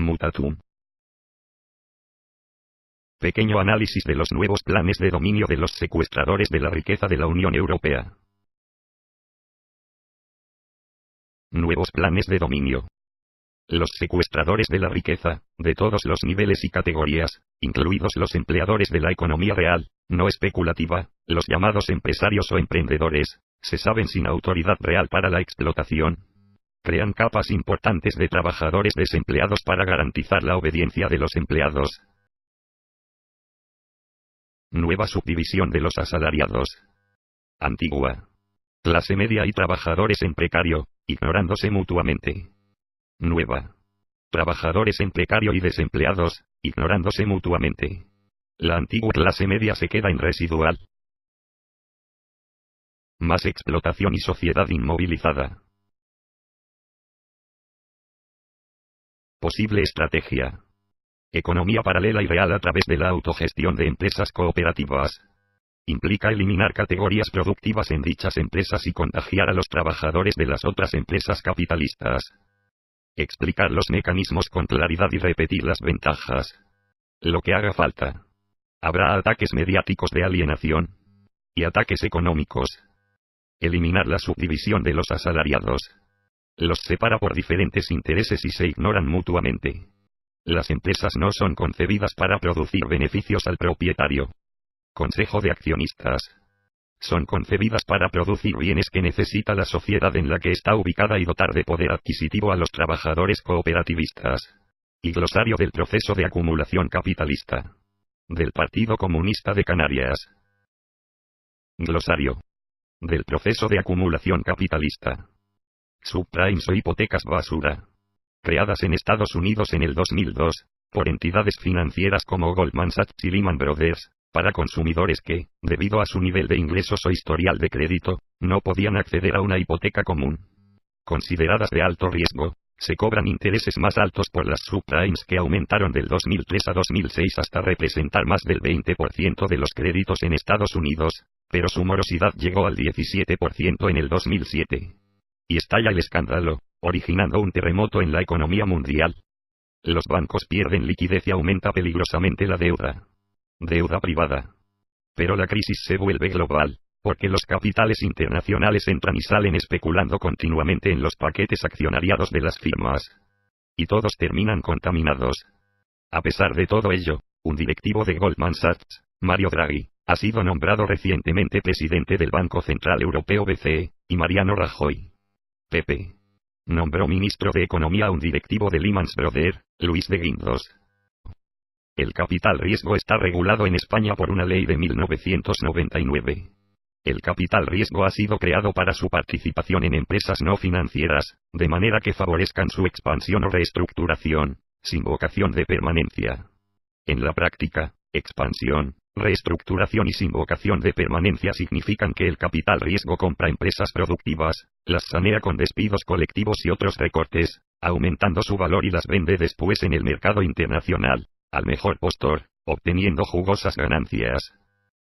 mutatum. Pequeño análisis de los nuevos planes de dominio de los secuestradores de la riqueza de la Unión Europea. Nuevos planes de dominio. Los secuestradores de la riqueza, de todos los niveles y categorías, incluidos los empleadores de la economía real, no especulativa, los llamados empresarios o emprendedores, se saben sin autoridad real para la explotación. Crean capas importantes de trabajadores desempleados para garantizar la obediencia de los empleados. Nueva subdivisión de los asalariados. Antigua. Clase media y trabajadores en precario, ignorándose mutuamente. Nueva. Trabajadores en precario y desempleados, ignorándose mutuamente. La antigua clase media se queda en residual. Más explotación y sociedad inmovilizada. Posible estrategia. Economía paralela y real a través de la autogestión de empresas cooperativas. Implica eliminar categorías productivas en dichas empresas y contagiar a los trabajadores de las otras empresas capitalistas. Explicar los mecanismos con claridad y repetir las ventajas. Lo que haga falta. Habrá ataques mediáticos de alienación. Y ataques económicos. Eliminar la subdivisión de los asalariados. Los separa por diferentes intereses y se ignoran mutuamente. Las empresas no son concebidas para producir beneficios al propietario. Consejo de accionistas. Son concebidas para producir bienes que necesita la sociedad en la que está ubicada y dotar de poder adquisitivo a los trabajadores cooperativistas. Y glosario del proceso de acumulación capitalista. Del Partido Comunista de Canarias. Glosario. Del proceso de acumulación capitalista. Subprimes o hipotecas basura. Creadas en Estados Unidos en el 2002, por entidades financieras como Goldman Sachs y Lehman Brothers, para consumidores que, debido a su nivel de ingresos o historial de crédito, no podían acceder a una hipoteca común. Consideradas de alto riesgo, se cobran intereses más altos por las subprimes que aumentaron del 2003 a 2006 hasta representar más del 20% de los créditos en Estados Unidos, pero su morosidad llegó al 17% en el 2007. Y estalla el escándalo, originando un terremoto en la economía mundial. Los bancos pierden liquidez y aumenta peligrosamente la deuda. Deuda privada. Pero la crisis se vuelve global, porque los capitales internacionales entran y salen especulando continuamente en los paquetes accionariados de las firmas. Y todos terminan contaminados. A pesar de todo ello, un directivo de Goldman Sachs, Mario Draghi, ha sido nombrado recientemente presidente del Banco Central Europeo BCE, y Mariano Rajoy, PP, nombró ministro de Economía a un directivo de Lehman Brothers, Luis de Guindos. El capital riesgo está regulado en España por una ley de 1999. El capital riesgo ha sido creado para su participación en empresas no financieras, de manera que favorezcan su expansión o reestructuración, sin vocación de permanencia. En la práctica, expansión, reestructuración y sin vocación de permanencia significan que el capital riesgo compra empresas productivas, las sanea con despidos colectivos y otros recortes, aumentando su valor y las vende después en el mercado internacional, al mejor postor, obteniendo jugosas ganancias.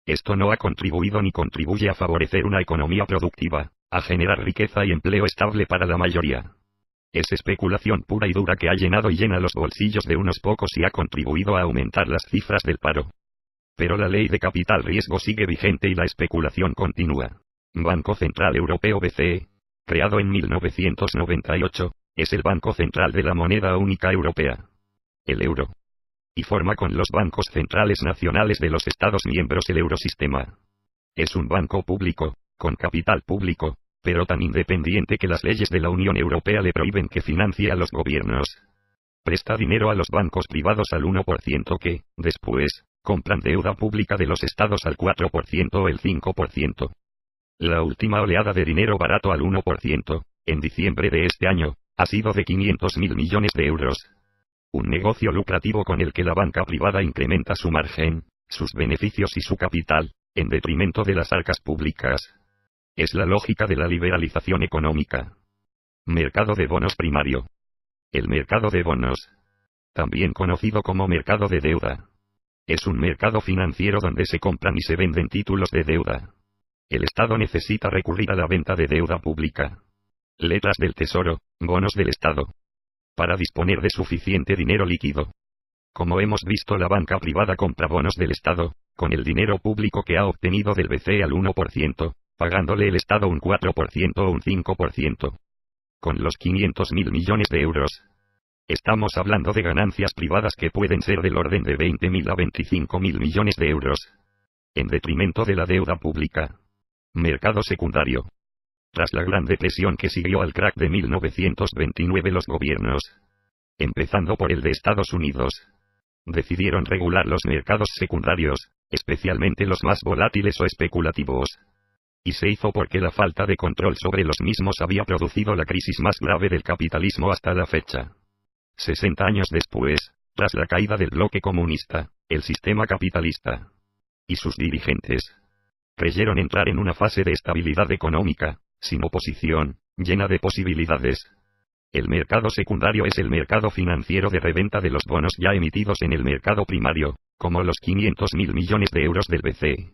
Esto no ha contribuido ni contribuye a favorecer una economía productiva, a generar riqueza y empleo estable para la mayoría. Es especulación pura y dura que ha llenado y llena los bolsillos de unos pocos y ha contribuido a aumentar las cifras del paro. Pero la ley de capital riesgo sigue vigente y la especulación continúa. Banco Central Europeo BCE, creado en 1998, es el Banco Central de la moneda única europea, el euro. Y forma con los bancos centrales nacionales de los Estados miembros el Eurosistema. Es un banco público, con capital público, pero tan independiente que las leyes de la Unión Europea le prohíben que financie a los gobiernos. Presta dinero a los bancos privados al 1% que, después, compran deuda pública de los estados al 4% o el 5%. La última oleada de dinero barato al 1%, en diciembre de este año, ha sido de 500.000 millones de euros. Un negocio lucrativo con el que la banca privada incrementa su margen, sus beneficios y su capital, en detrimento de las arcas públicas. Es la lógica de la liberalización económica. Mercado de bonos primario. El mercado de bonos, también conocido como mercado de deuda, es un mercado financiero donde se compran y se venden títulos de deuda. El Estado necesita recurrir a la venta de deuda pública. Letras del Tesoro, bonos del Estado. para disponer de suficiente dinero líquido. Como hemos visto, la banca privada compra bonos del Estado, con el dinero público que ha obtenido del BCE al 1%, pagándole el Estado un 4% o un 5%. Con los 500.000 millones de euros. Estamos hablando de ganancias privadas que pueden ser del orden de 20.000 a 25.000 millones de euros. En detrimento de la deuda pública. Mercado secundario. Tras la Gran Depresión que siguió al crack de 1929, los gobiernos, empezando por el de Estados Unidos, decidieron regular los mercados secundarios, especialmente los más volátiles o especulativos. Y se hizo porque la falta de control sobre los mismos había producido la crisis más grave del capitalismo hasta la fecha. 60 años después, tras la caída del bloque comunista, el sistema capitalista y sus dirigentes creyeron entrar en una fase de estabilidad económica, sin oposición, llena de posibilidades. El mercado secundario es el mercado financiero de reventa de los bonos ya emitidos en el mercado primario, como los 500.000 millones de euros del BCE.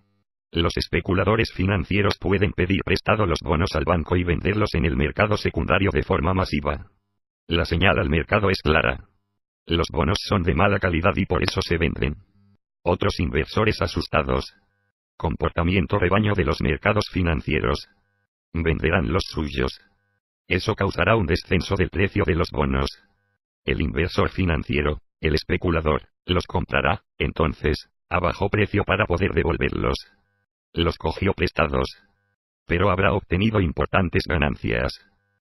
Los especuladores financieros pueden pedir prestado los bonos al banco y venderlos en el mercado secundario de forma masiva. La señal al mercado es clara. Los bonos son de mala calidad y por eso se venden. Otros inversores asustados. Comportamiento rebaño de los mercados financieros. Venderán los suyos. Eso causará un descenso del precio de los bonos. El inversor financiero, el especulador, los comprará, entonces, a bajo precio para poder devolverlos. Los cogió prestados. Pero habrá obtenido importantes ganancias.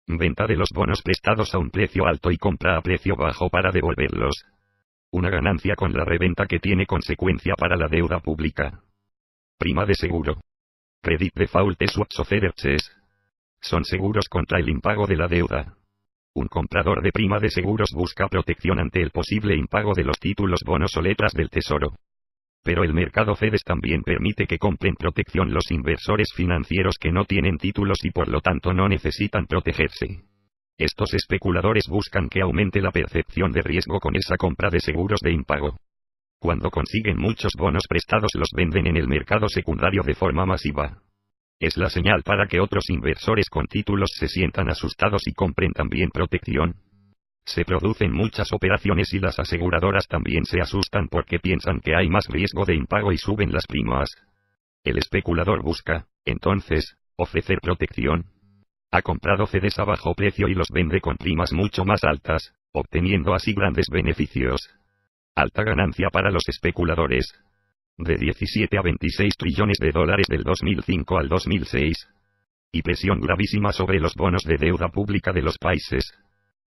Venta de los bonos prestados a un precio alto y compra a precio bajo para devolverlos. Una ganancia con la reventa que tiene consecuencia para la deuda pública. Prima de seguro. Credit default swaps o CDRs. Son seguros contra el impago de la deuda. Un comprador de prima de seguros busca protección ante el posible impago de los títulos, bonos o letras del tesoro. Pero el mercado CEDES también permite que compren protección los inversores financieros que no tienen títulos y por lo tanto no necesitan protegerse. Estos especuladores buscan que aumente la percepción de riesgo con esa compra de seguros de impago. Cuando consiguen muchos bonos prestados los venden en el mercado secundario de forma masiva. Es la señal para que otros inversores con títulos se sientan asustados y compren también protección. Se producen muchas operaciones y las aseguradoras también se asustan porque piensan que hay más riesgo de impago y suben las primas. El especulador busca, entonces, ofrecer protección. Ha comprado CEDES a bajo precio y los vende con primas mucho más altas, obteniendo así grandes beneficios. Alta ganancia para los especuladores. De 17 a 26 trillones de dólares del 2005 al 2006. Y presión gravísima sobre los bonos de deuda pública de los países.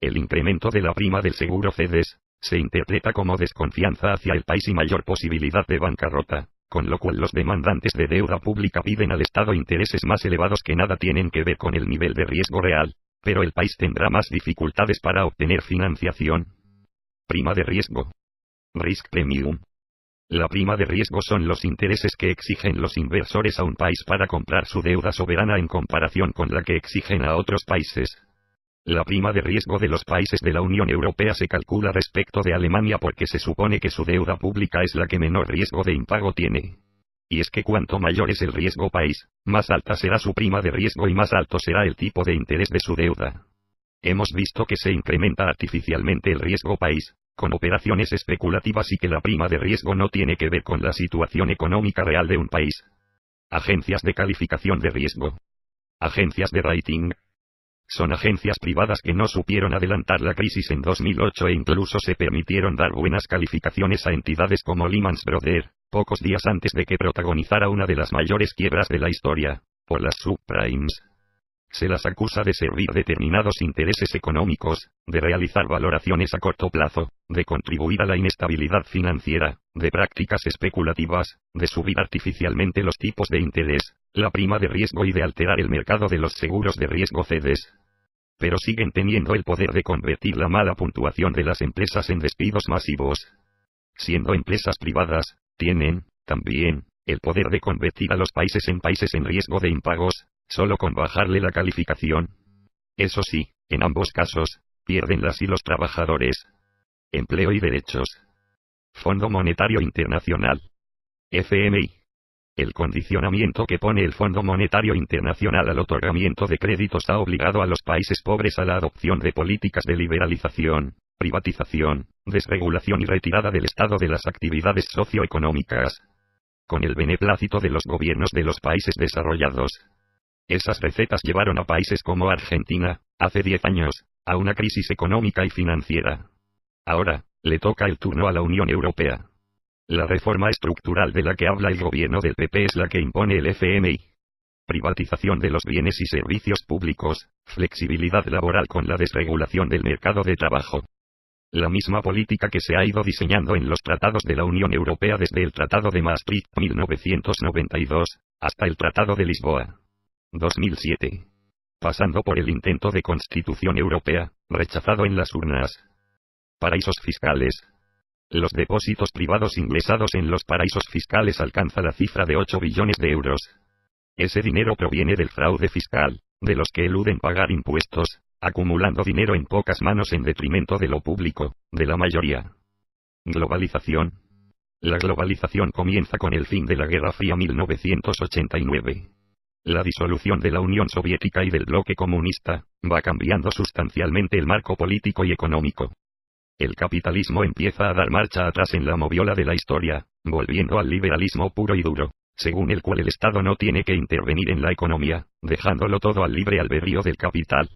El incremento de la prima del seguro CEDES se interpreta como desconfianza hacia el país y mayor posibilidad de bancarrota, con lo cual los demandantes de deuda pública piden al Estado intereses más elevados que nada tienen que ver con el nivel de riesgo real, pero el país tendrá más dificultades para obtener financiación. Prima de riesgo. Risk premium. La prima de riesgo son los intereses que exigen los inversores a un país para comprar su deuda soberana en comparación con la que exigen a otros países. La prima de riesgo de los países de la Unión Europea se calcula respecto de Alemania porque se supone que su deuda pública es la que menor riesgo de impago tiene. Y es que cuanto mayor es el riesgo país, más alta será su prima de riesgo y más alto será el tipo de interés de su deuda. Hemos visto que se incrementa artificialmente el riesgo país, con operaciones especulativas y que la prima de riesgo no tiene que ver con la situación económica real de un país. Agencias de calificación de riesgo. Agencias de rating. Son agencias privadas que no supieron adelantar la crisis en 2008 e incluso se permitieron dar buenas calificaciones a entidades como Lehman Brothers, pocos días antes de que protagonizara una de las mayores quiebras de la historia, por las subprimes. Se las acusa de servir determinados intereses económicos, de realizar valoraciones a corto plazo, de contribuir a la inestabilidad financiera, de prácticas especulativas, de subir artificialmente los tipos de interés, la prima de riesgo y de alterar el mercado de los seguros de riesgo CEDES. Pero siguen teniendo el poder de convertir la mala puntuación de las empresas en despidos masivos. Siendo empresas privadas, tienen, también, el poder de convertir a los países en riesgo de impagos, solo con bajarle la calificación. Eso sí, en ambos casos, pierden las y los trabajadores. Empleo y derechos. Fondo Monetario Internacional. FMI. El condicionamiento que pone el Fondo Monetario Internacional al otorgamiento de créditos ha obligado a los países pobres a la adopción de políticas de liberalización, privatización, desregulación y retirada del Estado de las actividades socioeconómicas, con el beneplácito de los gobiernos de los países desarrollados. Esas recetas llevaron a países como Argentina, hace 10 años, a una crisis económica y financiera. Ahora, le toca el turno a la Unión Europea. La reforma estructural de la que habla el gobierno del PP es la que impone el FMI. Privatización de los bienes y servicios públicos, flexibilidad laboral con la desregulación del mercado de trabajo. La misma política que se ha ido diseñando en los tratados de la Unión Europea desde el Tratado de Maastricht 1992, hasta el Tratado de Lisboa 2007. Pasando por el intento de Constitución Europea, rechazado en las urnas. Paraísos fiscales. Los depósitos privados ingresados en los paraísos fiscales alcanza la cifra de 8 billones de euros. Ese dinero proviene del fraude fiscal, de los que eluden pagar impuestos, acumulando dinero en pocas manos en detrimento de lo público, de la mayoría. Globalización. La globalización comienza con el fin de la Guerra Fría 1989. La disolución de la Unión Soviética y del bloque comunista, va cambiando sustancialmente el marco político y económico. El capitalismo empieza a dar marcha atrás en la moviola de la historia, volviendo al liberalismo puro y duro, según el cual el Estado no tiene que intervenir en la economía, dejándolo todo al libre albedrío del capital.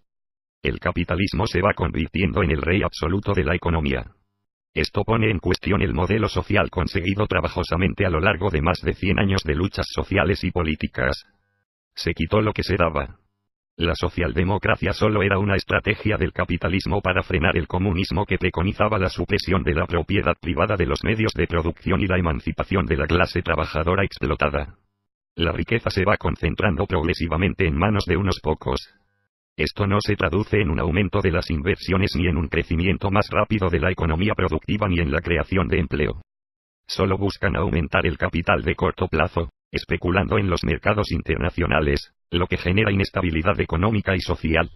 El capitalismo se va convirtiendo en el rey absoluto de la economía. Esto pone en cuestión el modelo social conseguido trabajosamente a lo largo de más de 100 años de luchas sociales y políticas. Se quitó lo que se daba. La socialdemocracia solo era una estrategia del capitalismo para frenar el comunismo que preconizaba la supresión de la propiedad privada de los medios de producción y la emancipación de la clase trabajadora explotada. La riqueza se va concentrando progresivamente en manos de unos pocos. Esto no se traduce en un aumento de las inversiones ni en un crecimiento más rápido de la economía productiva ni en la creación de empleo. Solo buscan aumentar el capital de corto plazo, especulando en los mercados internacionales, lo que genera inestabilidad económica y social,